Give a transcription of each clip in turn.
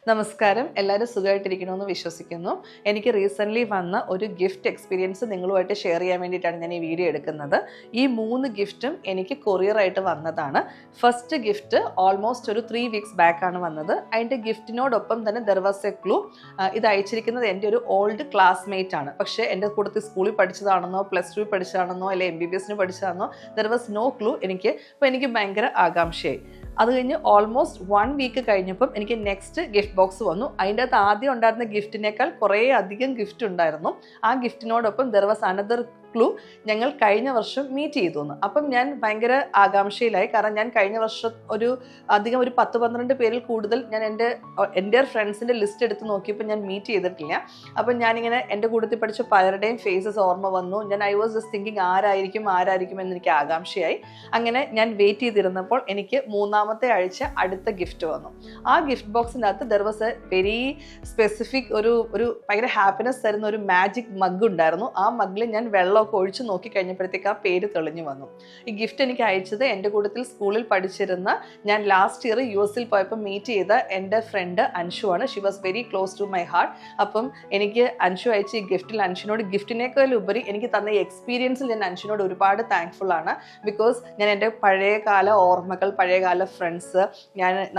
നമസ്കാരം, എല്ലാവരും സുഖമായിട്ടിരിക്കണമെന്ന് വിശ്വസിക്കുന്നു. എനിക്ക് റീസെൻ്റ്ലി വന്ന ഒരു ഗിഫ്റ്റ് എക്സ്പീരിയൻസ് നിങ്ങളുമായിട്ട് ഷെയർ ചെയ്യാൻ വേണ്ടിയിട്ടാണ് ഞാൻ ഈ വീഡിയോ എടുക്കുന്നത്. ഈ 3 ഗിഫ്റ്റും എനിക്ക് കൊറിയറായിട്ട് വന്നതാണ്. ഫസ്റ്റ് ഗിഫ്റ്റ് ഓൾമോസ്റ്റ് ഒരു 3 വീക്സ് ബാക്കാണ് വന്നത്. അതിൻ്റെ ഗിഫ്റ്റിനോടൊപ്പം തന്നെ ദെർ വാസ് എ ക്ലൂ. ഇത് അയച്ചിരിക്കുന്നത് എൻ്റെ ഒരു ഓൾഡ് ക്ലാസ്മേറ്റ് ആണ്. പക്ഷേ എൻ്റെ കൂട്ടത്തിൽ സ്കൂളിൽ പഠിച്ചതാണെന്നോ +2 പഠിച്ചതാണെന്നോ അല്ലെങ്കിൽ MBBS പഠിച്ചതാണെന്നോ ദെർ വാസ് നോ ക്ലൂ എനിക്ക്. അപ്പോൾ എനിക്ക് ഭയങ്കര ആകാംക്ഷയായി. അത് കഴിഞ്ഞ് ഓൾമോസ്റ്റ് 1 വീക്ക് കഴിഞ്ഞപ്പം എനിക്ക് നെക്സ്റ്റ് ഗിഫ്റ്റ് ബോക്സ് വന്നു. അതിൻ്റെ അകത്ത് ആദ്യം ഉണ്ടായിരുന്ന ഗിഫ്റ്റിനേക്കാൾ കുറേ അധികം ഗിഫ്റ്റ് ഉണ്ടായിരുന്നു. ആ ഗിഫ്റ്റിനോടൊപ്പം ദെർ വാസ് അനദർ ക്ലൂ, ഞങ്ങൾ കഴിഞ്ഞ വർഷം മീറ്റ് ചെയ്തു എന്ന്. അപ്പം ഞാൻ ഭയങ്കര ആകാംക്ഷയിലായി. കാരണം ഞാൻ കഴിഞ്ഞ വർഷം ഒരു 10-12 പേരിൽ കൂടുതൽ ഞാൻ എൻ്റെ ഫ്രണ്ട്സിൻ്റെ ലിസ്റ്റ് എടുത്ത് നോക്കിയപ്പോൾ ഞാൻ മീറ്റ് ചെയ്തിട്ടില്ല. അപ്പം ഞാനിങ്ങനെ എൻ്റെ കൂട്ടത്തിൽ പഠിച്ച പലരുടെയും ഫേസസ് ഓർമ്മ വന്നു. ഐ വാസ് ജസ്റ്റ് തിങ്കിങ് ആരായിരിക്കും എന്ന് എനിക്ക് ആകാംക്ഷയായി. അങ്ങനെ ഞാൻ വെയിറ്റ് ചെയ്തിരുന്നപ്പോൾ എനിക്ക് 3-ാമത്തെ ആഴ്ച അടുത്ത ഗിഫ്റ്റ് വന്നു. ആ ഗിഫ്റ്റ് ബോക്സിൻ്റെ അകത്ത് there was A very specific ഒരു ഭയങ്കര ഹാപ്പിനെസ് തരുന്ന ഒരു മാജിക് മഗ് ഉണ്ടായിരുന്നു. ആ മഗ്ഗിൽ ഞാൻ വെള്ളമൊക്കെ ഒഴിച്ച് നോക്കി കഴിഞ്ഞപ്പോഴത്തേക്ക് ആ പേര് തെളിഞ്ഞു വന്നു. ഈ ഗിഫ്റ്റ് എനിക്ക് അയച്ചത് എൻ്റെ കൂട്ടത്തിൽ സ്കൂളിൽ പഠിച്ചിരുന്ന, ഞാൻ ലാസ്റ്റ് ഇയർ US പോയപ്പോൾ മീറ്റ് ചെയ്ത എൻ്റെ ഫ്രണ്ട് അൻഷു ആണ്. She was very close to my heart. അപ്പം എനിക്ക് അൻഷു അയച്ച ഈ ഗിഫ്റ്റിൽ അൻഷിനോട് ഗിഫ്റ്റിനേക്കാൾ ഉപരി എനിക്ക് തന്ന ഈ എക്സ്പീരിയൻസിൽ ഞാൻ അൻഷിനോട് ഒരുപാട് താങ്ക്ഫുൾ ആണ്. ബിക്കോസ് ഞാൻ എൻ്റെ പഴയകാല ഓർമ്മകൾ, പഴയകാല ഫ്രണ്ട്സ്,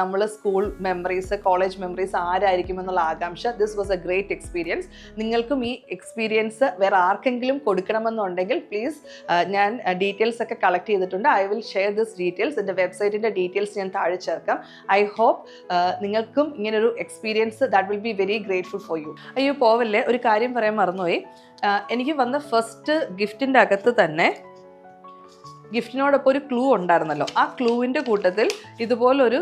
നമ്മൾ സ്കൂൾ മെമ്മറീസ്, കോളേജ് മെമ്മറീസ് ആരായിരിക്കും എന്നുള്ള ആകാംക്ഷ. This was A great experience. നിങ്ങൾക്കും ഈ എക്സ്പീരിയൻസ് വേറെ ആർക്കെങ്കിലും കൊടുക്കണമെന്നുണ്ടെങ്കിൽ പ്ലീസ്, ഞാൻ ഡീറ്റെയിൽസ് ഒക്കെ കളക്ട് ചെയ്തിട്ടുണ്ട്. I will share this details. എൻ്റെ വെബ്സൈറ്റിൻ്റെ ഡീറ്റെയിൽസ് ഞാൻ താഴെ ചേർക്കാം. ഐ ഹോപ്പ് നിങ്ങൾക്കും ഇങ്ങനൊരു experience that will be very grateful for you. അയ്യോ പോവല്ലേ, ഒരു കാര്യം പറയാൻ മറന്നുപോയി. എനിക്ക് വന്ന ഫസ്റ്റ് ഗിഫ്റ്റിൻ്റെ അകത്ത് തന്നെ ഗിഫ്റ്റിനോടൊപ്പം ഒരു ക്ലൂ ഉണ്ടായിരുന്നല്ലോ. ആ ക്ലൂവിൻ്റെ കൂട്ടത്തിൽ ഇതുപോലൊരു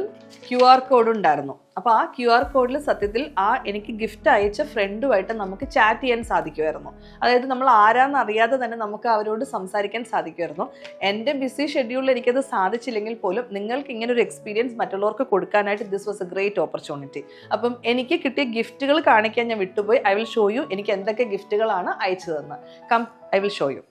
QR കോഡ് ഉണ്ടായിരുന്നു. അപ്പോൾ ആ QR കോഡിൽ സത്യത്തിൽ എനിക്ക് ഗിഫ്റ്റ് അയച്ച ഫ്രണ്ടുമായിട്ട് നമുക്ക് ചാറ്റ് ചെയ്യാൻ സാധിക്കുമായിരുന്നു. അതായത് നമ്മൾ ആരാന്ന് അറിയാതെ തന്നെ നമുക്ക് അവരോട് സംസാരിക്കാൻ സാധിക്കുമായിരുന്നു. എൻ്റെ ബിസി ഷെഡ്യൂളിൽ എനിക്കത് സാധിച്ചില്ലെങ്കിൽ പോലും നിങ്ങൾക്ക് ഇങ്ങനെ ഒരു എക്സ്പീരിയൻസ് മറ്റുള്ളവർക്ക് കൊടുക്കാനായിട്ട് this was A great opportunity. അപ്പം എനിക്ക് കിട്ടിയ ഗിഫ്റ്റുകൾ കാണിക്കാൻ ഞാൻ വിട്ടുപോയി. ഐ വിൽ ഷോ യു എനിക്ക് എന്തൊക്കെ ഗിഫ്റ്റുകളാണ് അയച്ചതെന്ന്. Come, I will show U.